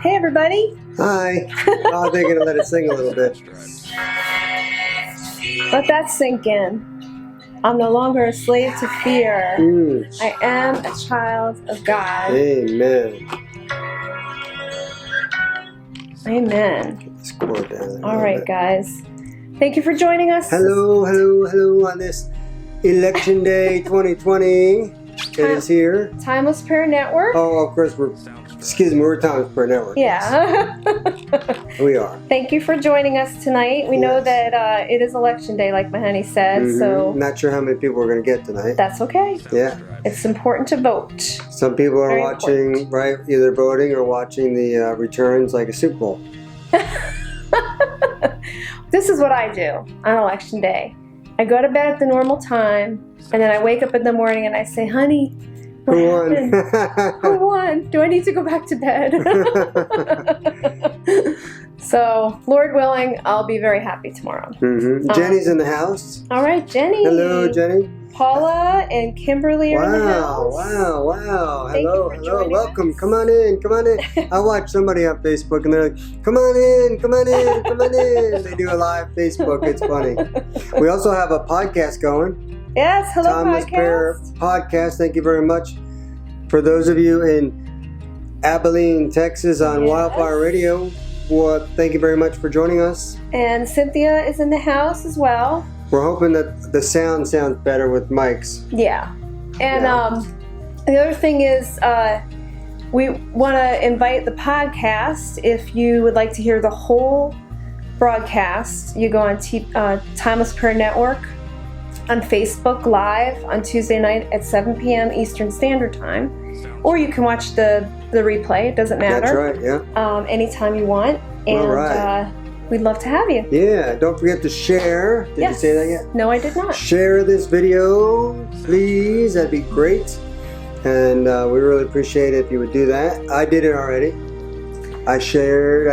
Hey everybody. Hi. Oh, they're going to let it sing a little bit. Let that sink in. I'm no longer a slave to fear. I am a child of God. Amen. Amen. Score down. All right, guys. Thank you for joining us. Hello on this Election Day 2020. It is here. Timeless Prayer Network. Oh, of course, we're Timeless Prayer Network. Yeah. We are. Thank you for joining us tonight. We know that it is Election Day, like my honey said, so... Not sure how many people we're going to get tonight. That's okay. Yeah. It's important to vote. Some people are watching, right, either voting or watching the returns like a Super Bowl. This is what I do on Election Day. I go to bed at the normal time, and then I wake up in the morning and I say, honey, what happened? Who won? Do I need to go back to bed? So, Lord willing, I'll be very happy tomorrow. Jenny's in the house. All right, Jenny. Hello, Jenny. Paula and Kimberly are in the house. Wow. Thank Hello. Welcome. Us. Come on in. I watch somebody on Facebook and they're like, come on in. They do a live Facebook. It's funny. We also have a podcast going. Yes, hello, Timeless Prayer Podcast. Thank you very much. For those of you in Abilene, Texas on Wildfire Radio, well, thank you very much for joining us. And Cynthia is in the house as well. We're hoping that the sound sounds better with mics. Yeah. And the other thing is we want to invite the podcast. If you would like to hear the whole broadcast, you go on Timeless Prayer Network on Facebook Live on Tuesday night at 7 p.m. Eastern Standard Time. Or you can watch the replay. It doesn't matter. That's right, yeah. Anytime you want. And all right. We'd love to have you. Yeah, don't forget to share. Did you say that yet? No, I did not. Share this video, please. That'd be great. And we really appreciate it if you would do that. I did it already. I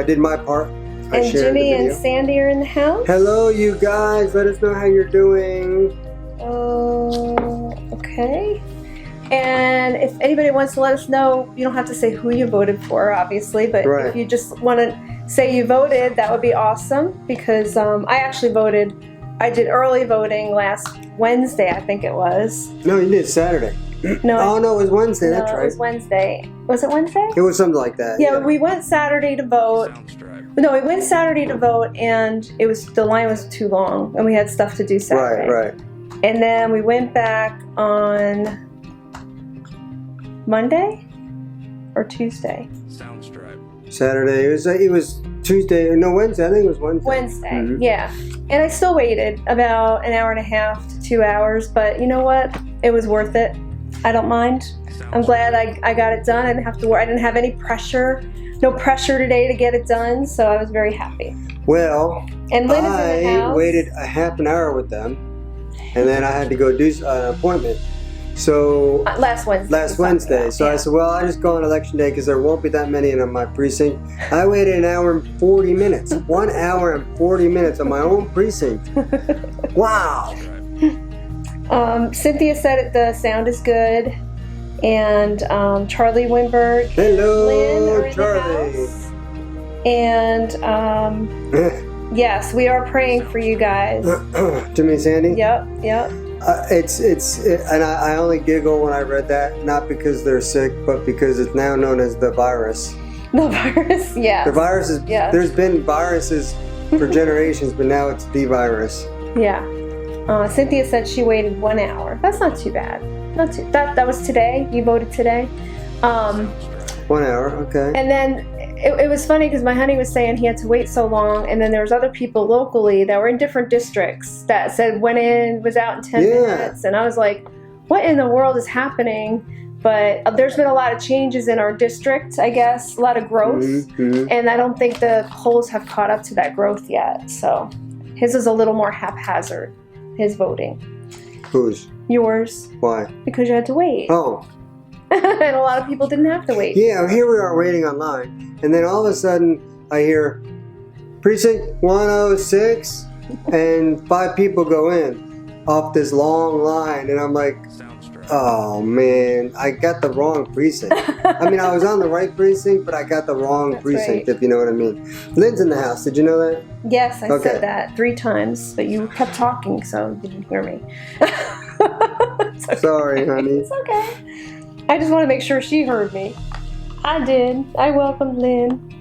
did my part. And Jimmy and Sandy are in the house. Hello, you guys. Let us know how you're doing. Okay. And if anybody wants to let us know, you don't have to say who you voted for, obviously, but if you just want to say you voted, that would be awesome, because I actually voted. I did early voting last Wednesday, I think it was. No, you did Saturday. No. Oh, no, it was Wednesday. That's right. It was Wednesday. Was it Wednesday? It was something like that. Yeah, we went Saturday to vote. No, we went Saturday to vote, and the line was too long, and we had stuff to do Saturday. Right. And then we went back on Monday or Tuesday? Saturday. It was Tuesday. No, Wednesday. I think it was Wednesday. Wednesday, yeah. And I still waited about an hour and a half to 2 hours, but you know what? It was worth it. I don't mind. I'm glad I got it done. I didn't have to worry. I didn't have any pressure. No pressure today to get it done, so I was very happy. Well, and Lynn is in the house. I waited a half an hour with them, and then I had to go do an appointment. So last Wednesday. So I said, well, I just go on Election Day because there won't be that many in my precinct. I waited an hour and 40 minutes. 1 hour and 40 minutes on my own precinct. Wow. Cynthia said the sound is good. And Charlie Winberg. Hello, Lynn are in Charlie. The house. And yes, we are praying for you guys. Jimmy and Sandy? Yep. And I only giggle when I read that, not because they're sick, but because it's now known as the virus. The virus, yeah. The virus is, there's been viruses for generations, but now it's the virus. Yeah. Cynthia said she waited 1 hour. That's not too bad. That was today. You voted today. 1 hour, okay. And then it was funny because my honey was saying he had to wait so long, and then there was other people locally that were in different districts that said went in, was out in 10 minutes, and I was like, what in the world is happening? But there's been a lot of changes in our district, I guess, a lot of growth, and I don't think the polls have caught up to that growth yet, so his is a little more haphazard, his voting. Whose? Yours. Why? Because you had to wait. Oh. And a lot of people didn't have to wait. Yeah, here we are waiting online. And then all of a sudden, I hear precinct 106, and 5 people go in off this long line. And I'm like, Oh man, I got the wrong precinct. I mean, I was on the right precinct, but I got the wrong precinct, right. if you know what I mean. Lynn's in the house. Did you know that? Yes, I said that 3 times, but you kept talking, so you didn't hear me. Okay. Sorry, honey. It's okay. I just want to make sure she heard me. I did. I welcomed Lynn.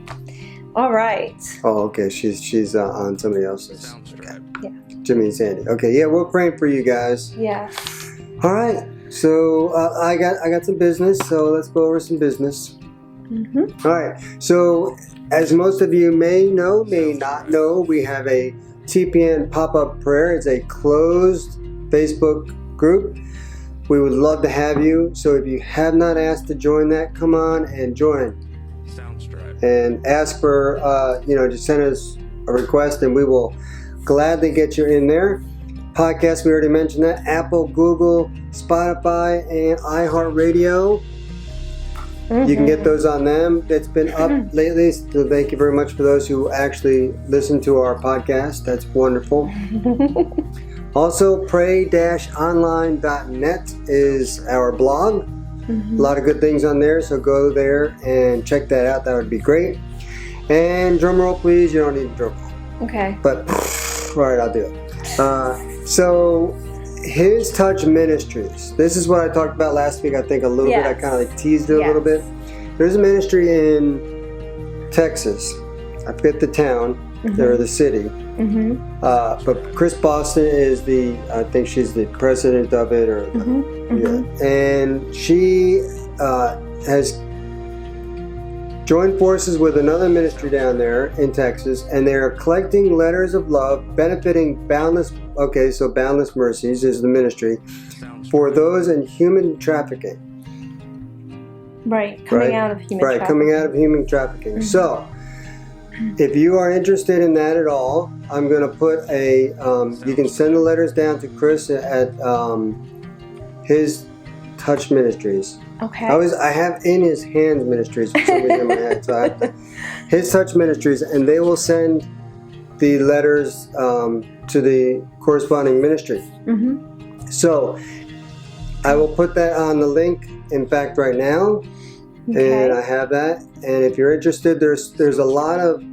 All right. Oh, okay. She's on somebody else's. Okay. Yeah. Jimmy and Sandy. Okay. Yeah, we're praying for you guys. Yes. All right. So I got some business. So let's go over some business. Mm-hmm. All right. So as most of you may know, may not know, we have a TPN pop-up prayer. It's a closed Facebook group. We would love to have you. So if you have not asked to join that, come on and join. And ask for, just send us a request and we will gladly get you in there. Podcast, we already mentioned that. Apple, Google, Spotify, and iHeartRadio. Mm-hmm. You can get those on them. It's been up lately. So thank you very much for those who actually listen to our podcast. That's wonderful. Also, pray-online.net is our blog. Mm-hmm. A lot of good things on there, so go there and check that out. That would be great. And drum roll, please. You don't need a drum roll. Okay. But, all right, I'll do it. So, His Touch Ministries. This is what I talked about last week, I think, a little bit. I kind of teased it a little bit. There's a ministry in Texas. I forget the town or the city. Mm-hmm. But Chris Boston is I think she's the president of it. And she has joined forces with another ministry down there in Texas, and they're collecting letters of love, benefiting Boundless Mercies is the ministry, for those in human trafficking. Coming out of human trafficking. Mm-hmm. So, if you are interested in that at all, I'm going to put you can send the letters down to Chris at His Touch Ministries. Okay. I have in His Hands Ministries for some reason in my head. So I have His Touch Ministries, and they will send the letters to the corresponding ministry. Mm-hmm. So I will put that on the link, in fact, right now. Okay. And I have that. And if you're interested, there's a lot of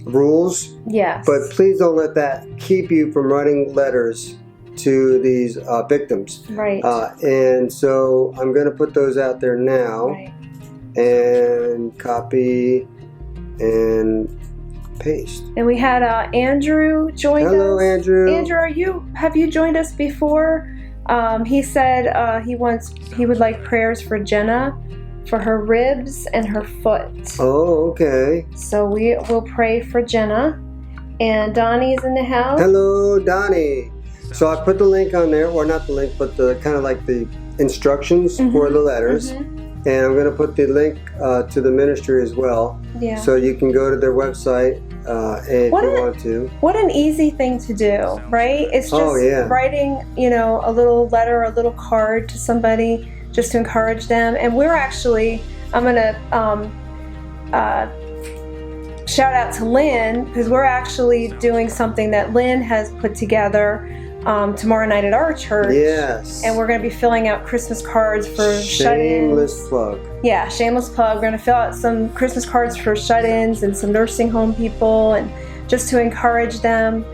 rules. Yes. But please don't let that keep you from writing letters to these victims. Right. And so I'm going to put those out there now. Right. And copy and paste. And we had Andrew join us. Hello, Andrew. Andrew, have you joined us before? He said he would like prayers for Jenna, for her ribs and her foot. Oh, okay. So we will pray for Jenna. And Donnie's in the house. Hello, Donnie. So I put the link on there, or not the link, but the kind of like the instructions for the letters. Mm-hmm. And I'm going to put the link to the ministry as well. Yeah. So you can go to their website if you want to. What an easy thing to do, right? It's just writing, a little letter, a little card to somebody just to encourage them. And we're actually, I'm going to shout out to Lynn, because we're actually doing something that Lynn has put together tomorrow night at our church. Yes. And we're going to be filling out Christmas cards for shut-ins. Shameless plug. Yeah, shameless plug. We're going to fill out some Christmas cards for shut-ins and some nursing home people, and just to encourage them.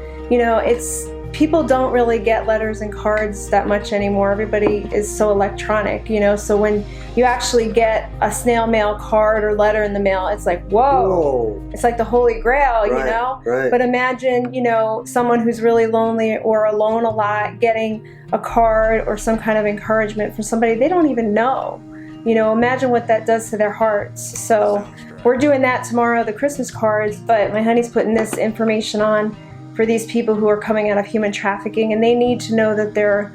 People don't really get letters and cards that much anymore. Everybody is so electronic, so when you actually get a snail mail card or letter in the mail, it's like, whoa. It's like the Holy Grail, Right. But imagine, someone who's really lonely or alone a lot getting a card or some kind of encouragement from somebody they don't even know. Imagine what that does to their hearts. So we're doing that tomorrow, the Christmas cards, but my honey's putting this information on for these people who are coming out of human trafficking, and they need to know that they're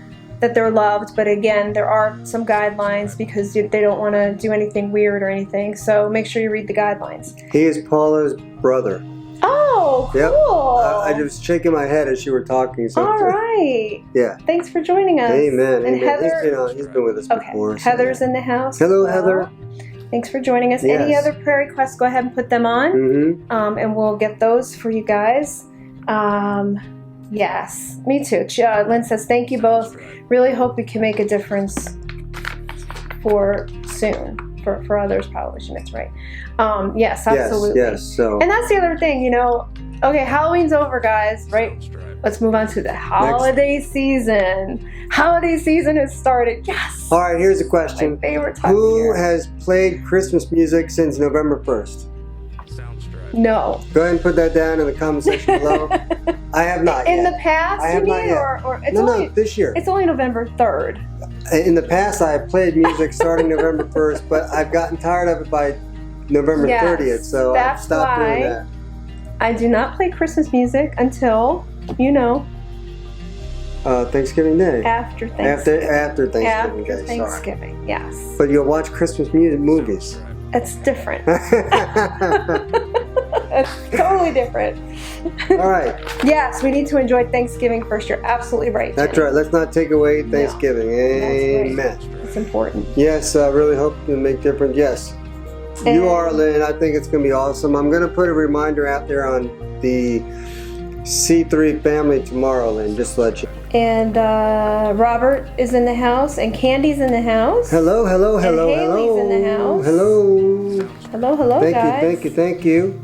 loved. But again, there are some guidelines because they don't want to do anything weird or anything. So make sure you read the guidelines. He is Paula's brother. Oh, cool. Yep. I was shaking my head as you were talking. So all right. Yeah. Thanks for joining us. Amen. And Heather, he's been with us before. So Heather's in the house. Hello, Heather. Thanks for joining us. Yes. Any other prayer requests, go ahead and put them on. Mm-hmm. And we'll get those for you guys. Yes, me too. Lynn says, thank you both. Really hope we can make a difference for soon. For others, probably. She meant right. Yes, absolutely. Yes. So, and that's the other thing, you know. Okay, Halloween's over, guys. Right? Let's move on to the holiday season. Holiday season has started. Yes. All right. Here's a question. My favorite time of Who year. has played Christmas music since November 1st? No. Go ahead and put that down in the comment section below. I have not In yet. the past, I have you not mean, yet. or it's No, only this year. It's only November 3rd. In the past, I have played music starting November 1st, but I've gotten tired of it by November 30th, so I've stopped doing that. I do not play Christmas music until, you know, Thanksgiving Day. after Thanksgiving. After Thanksgiving After Day. Thanksgiving, Sorry. yes. But you'll watch Christmas movies. It's different. It's totally different. All right. Yes, we need to enjoy Thanksgiving first. You're absolutely right. That's Jenny. right. Let's not take away Thanksgiving. Amen. That's right. It's important. Yes, I really hope to make difference. Yes. You are, Lynn. I think it's going to be awesome. I'm going to put a reminder out there on the C3 family tomorrow, Lynn, just to let you. And Robert is in the house, and Candy's in the house. Hello. And Haley's in the house. Hello, Guys. Thank you.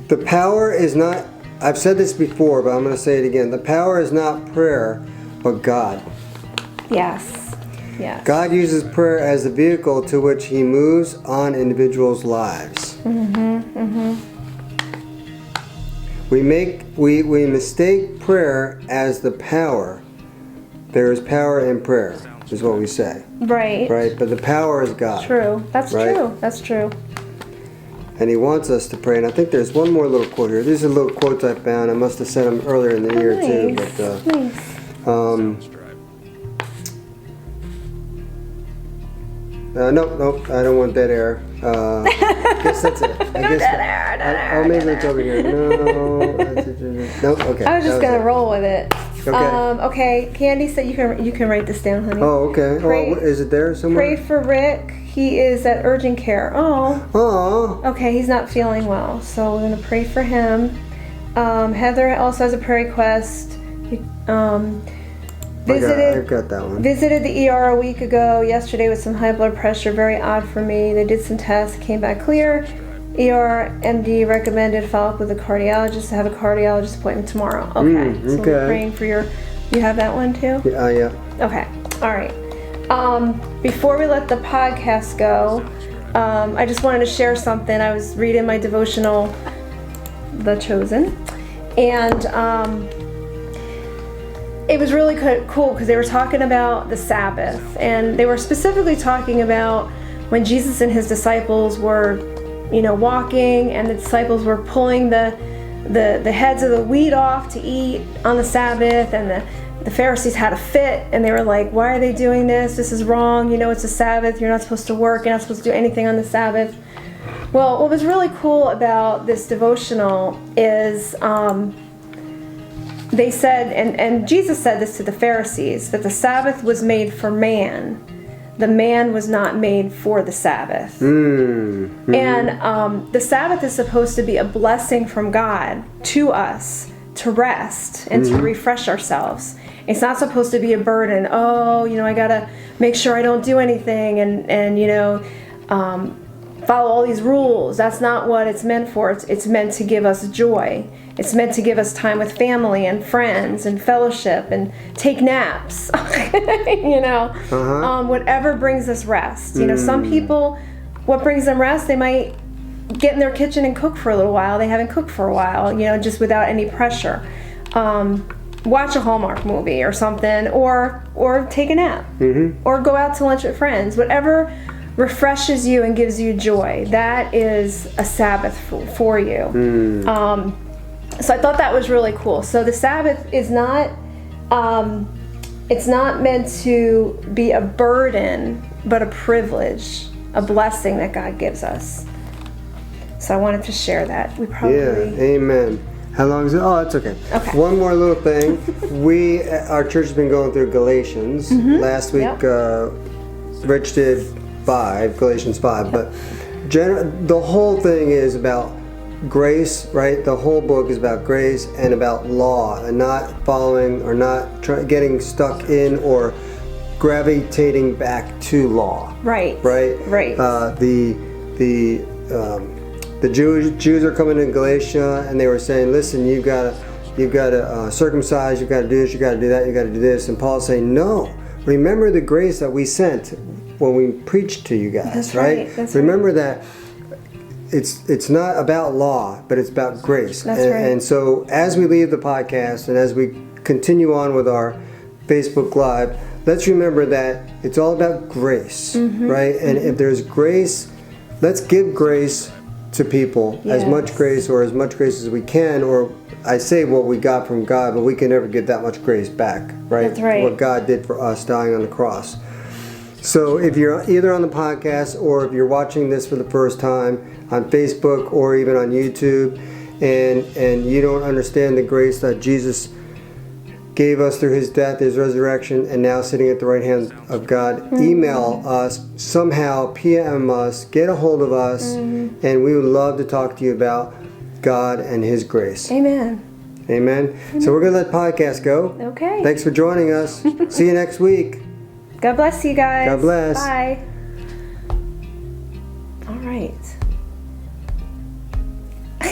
The power is not, I've said this before, but I'm going to say it again. The power is not prayer, but God. Yes. God uses prayer as the vehicle to which He moves on individuals' lives. We mistake prayer as the power. There is power in prayer, is what we say. Right. But the power is God. True. That's true. That's true. And He wants us to pray. And I think there's one more little quote here. These are little quotes I found. I must have said them earlier in the year too. Nice. Nope, I don't want dead air. I guess that's it. Maybe it's over here. Nope, okay. I was just going to roll with it. Okay. Okay, Candy said you can write this down, honey. Oh, okay. Is it there somewhere? Pray for Rick. He is at urgent care. Oh. Okay, he's not feeling well, so we're going to pray for him. Heather also has a prayer request. I've got that one. Visited the ER a week ago, yesterday with some high blood pressure. Very odd for me. They did some tests, came back clear. ER MD recommended follow up with a cardiologist to have a cardiologist appointment tomorrow. Okay. So we're praying for you have that one too? Yeah. Okay. All right. Before we let the podcast go, I just wanted to share something. I was reading my devotional, The Chosen, and it was really cool because they were talking about the Sabbath, and they were specifically talking about when Jesus and his disciples were, walking, and the disciples were pulling the heads of the wheat off to eat on the Sabbath, and the Pharisees had a fit, and they were like, why are they doing this? This is wrong. It's a Sabbath. You're not supposed to work. You're not supposed to do anything on the Sabbath. Well, what was really cool about this devotional is they said, and Jesus said this to the Pharisees, that the Sabbath was made for man. The man was not made for the Sabbath. Mm-hmm. And the Sabbath is supposed to be a blessing from God to us to rest and to refresh ourselves. It's not supposed to be a burden. I gotta make sure I don't do anything and follow all these rules. That's not what it's meant for. It's meant to give us joy. It's meant to give us time with family and friends and fellowship and take naps. Whatever brings us rest. Some people, what brings them rest, they might get in their kitchen and cook for a little while. They haven't cooked for a while, just without any pressure. Watch a Hallmark movie or something, or take a nap, or go out to lunch with friends. Whatever refreshes you and gives you joy, that is a Sabbath for you. So I thought that was really cool. So the Sabbath is not, it's not meant to be a burden, but a privilege, a blessing that God gives us. So I wanted to share that. Amen. How long is it? Oh, it's okay. One more little thing. Our church has been going through Galatians. Last week, Rich did Galatians 5, but the whole thing is about grace, right? The whole book is about grace and about law, and not following or not getting stuck in or gravitating back to law. Right. Right. The Jews are coming in Galatia, and they were saying, "Listen, you've got to circumcise. You've got to do this. You got to do that. You got to do this." And Paul's saying, "No. Remember the grace that we sent when we preached to you guys. That's right? That's Remember that." It's not about law, but it's about grace. That's right. And so as we leave the podcast and as we continue on with our Facebook Live, let's remember that it's all about grace, right? And if there's grace, let's give grace to people, as much grace as we can, or I say what we got from God, but we can never get that much grace back, right? That's right. What God did for us dying on the cross. So if you're either on the podcast or if you're watching this for the first time on Facebook or even on YouTube, and you don't understand the grace that Jesus gave us through his death, his resurrection, and now sitting at the right hand of God, email us somehow, PM us, get a hold of us, and we would love to talk to you about God and his grace. Amen. Amen. So we're going to let podcast go. Okay. Thanks for joining us. See you next week. God bless you guys. God bless. Bye. All right.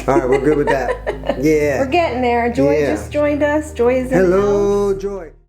All right, we're good with that. Yeah. We're getting there. Joy just joined us. Joy is in the house. Hello, Joy.